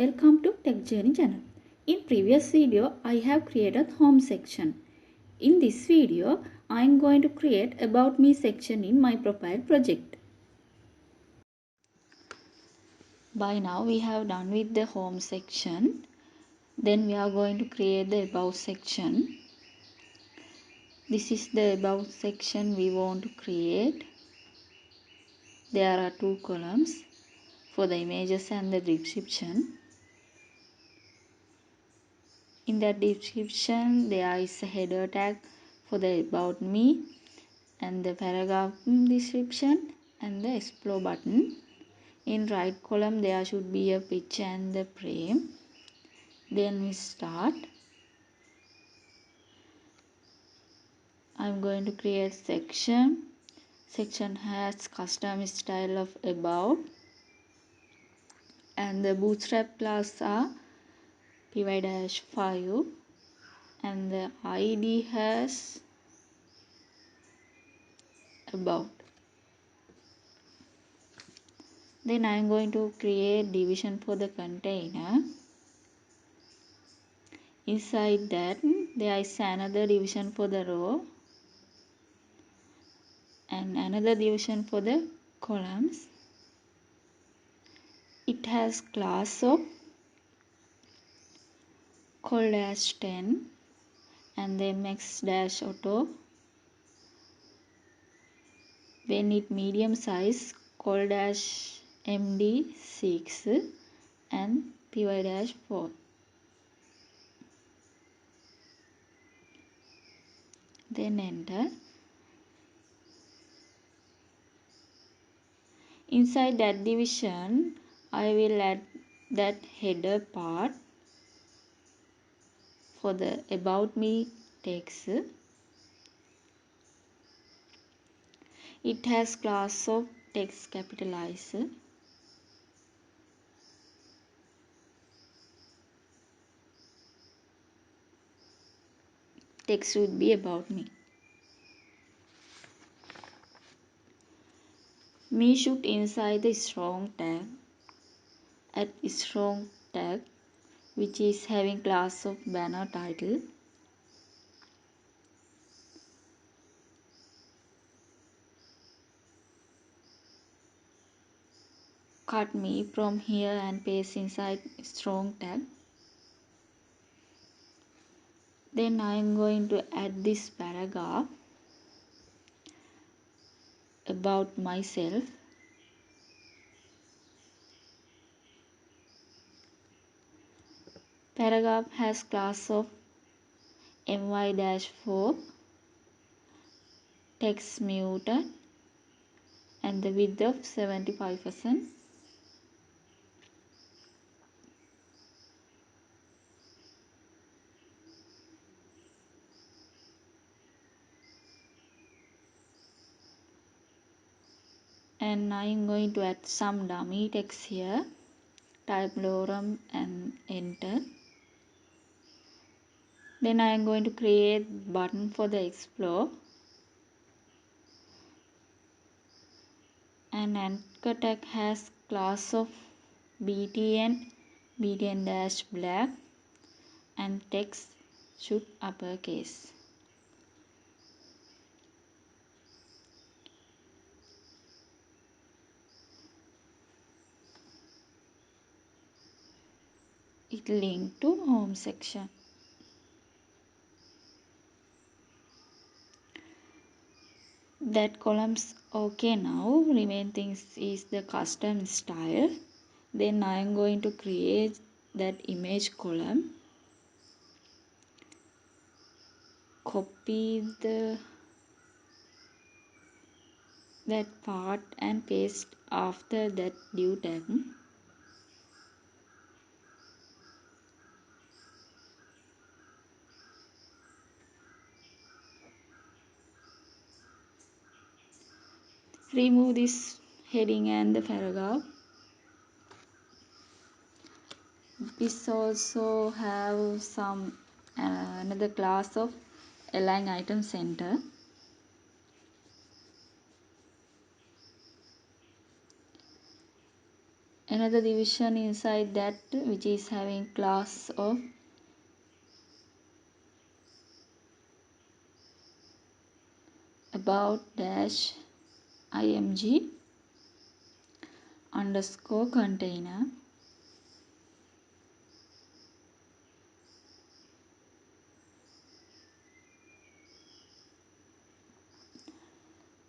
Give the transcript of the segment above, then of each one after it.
Welcome to Tech Journey channel. In previous video, I have created home section. In this video, I am going to create about me section in my profile project. By now we have done with the home section. Then we are going to create the about section. This is the about section we want to create. There are two columns for the images and the description. In that description, there is a header tag for the about me and the paragraph description and the explore button. In right column, there should be a picture and the frame. Then we start. I'm going to create section. Section has custom style of about, and the Bootstrap class are py-5, and the ID has about. Then I am going to create division for the container. Inside that there is another division for the row and another division for the columns. It has class of col-10 and the max-auto. When it medium size, col-md6 and py-4. Then enter. Inside that division, I will add that header part for the about me text. It has class of text capitalize. Text should be about me. Me should inside the strong tag. At strong tag, which is having class of banner title. Cut me from here and paste inside strong tag. Then I am going to add this paragraph about myself. Paragraph has class of my-4, text muted, and the width of 75%. And I am going to add some dummy text here. Type lorem and enter. Then I am going to create button for the explore. And anchor tag has class of btn, btn-black, and text should uppercase. It link to home section. That columns okay now. Remain things is the custom style. Then I am going to create that image column. Copy that part and paste after that div tag. Remove this heading and the paragraph. This also have some another class of align item center. another division inside that which is having class of about dash img underscore container.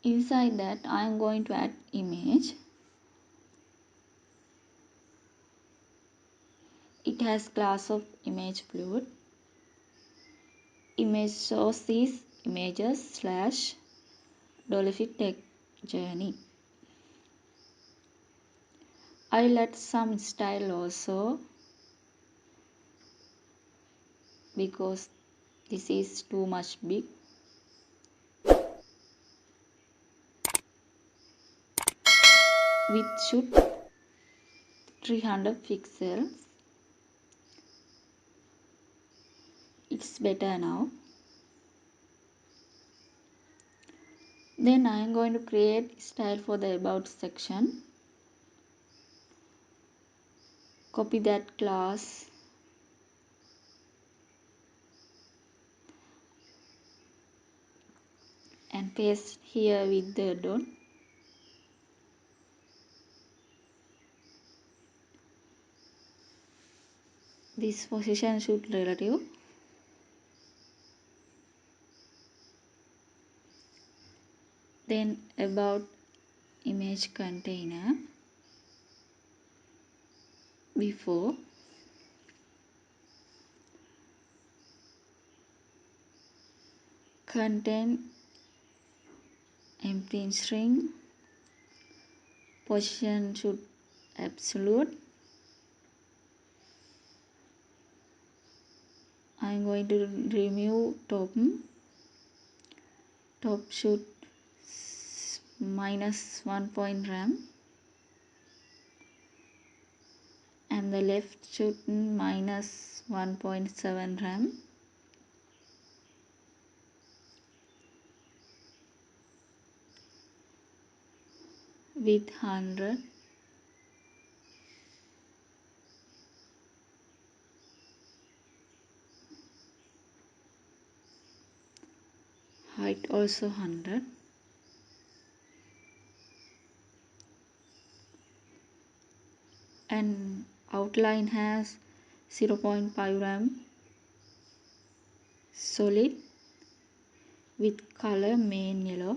Inside that I am going to add image. It has class of image fluid. Image source is images slash dolphin text journey. I'll add some style also because this is too much big. Width should 300 pixels. It's better now. Then I am going to create style for the about section. Copy that class and paste here with the dot. This position should relative. Then about image container before content empty string, position should absolute. I am going to remove top. Top should minus 1 point RAM and the left should minus 1.7 RAM. With 100. Height also 100. And outline has 0.5 RAM solid with color main yellow.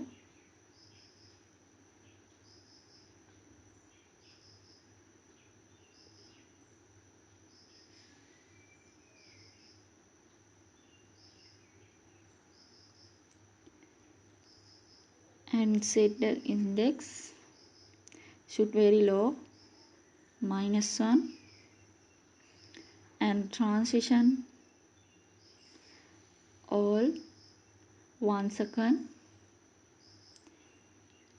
And set the index should very low, -1, and transition all 1 second.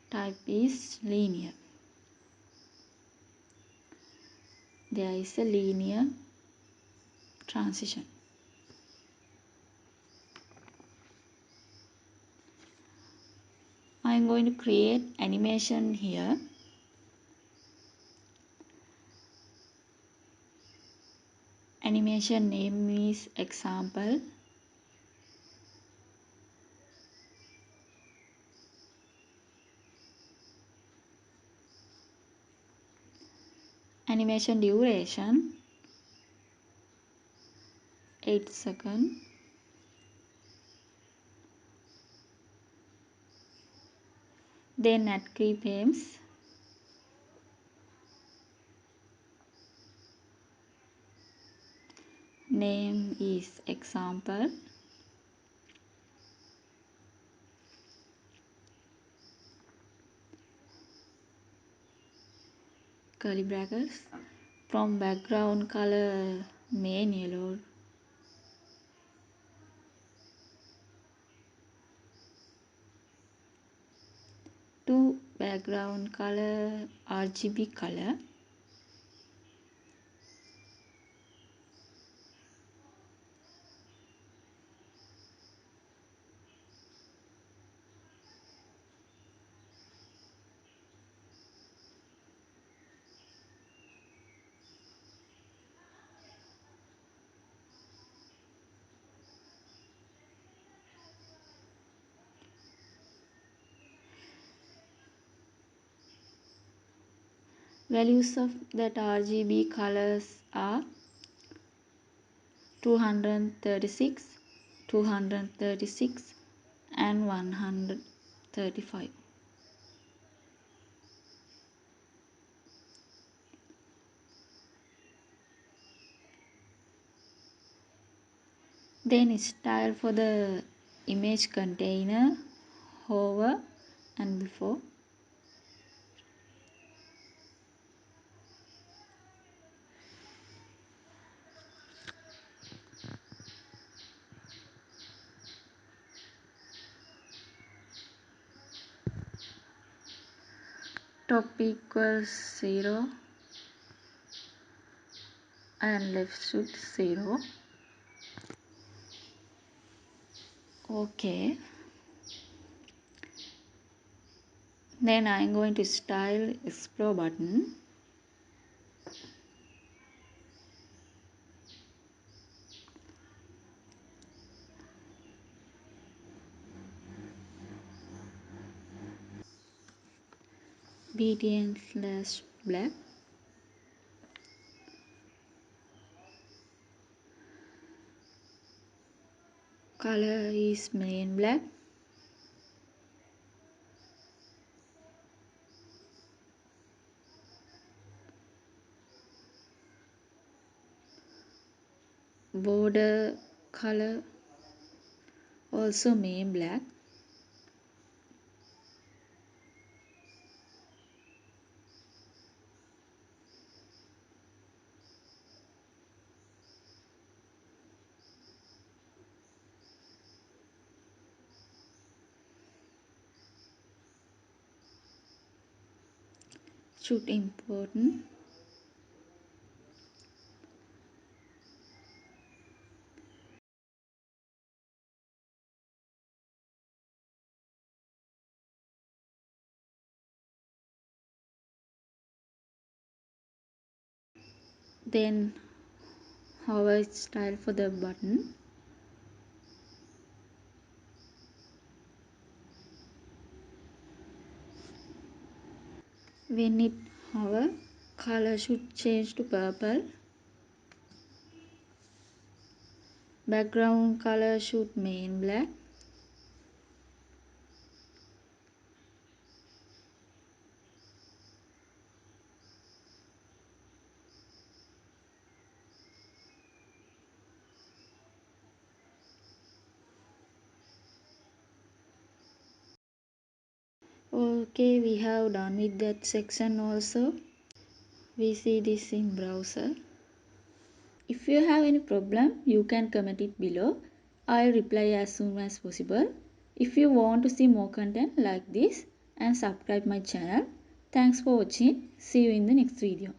Type is linear. There is a linear transition. I am going to create animation here. Animation name is example. Animation duration 8 seconds. Then add keyframes. Name is example. Curly brackets. From background color main yellow to background color RGB color. Values of that RGB colors are 236, 236 and 135. Then style for the image container, hover and before. Top equals 0 and left should 0. Okay. Then I am going to style explore button. btn/black. Color is main black. Border color also main black. Should important. Then hover style for the button. When it hover, color should change to purple. Background color should main black. Okay, we have done with that section also. We see this in browser. If you have any problem, you can comment it below. I'll reply as soon as possible. If you want to see more content like this and subscribe my channel. Thanks for watching. See you in the next video.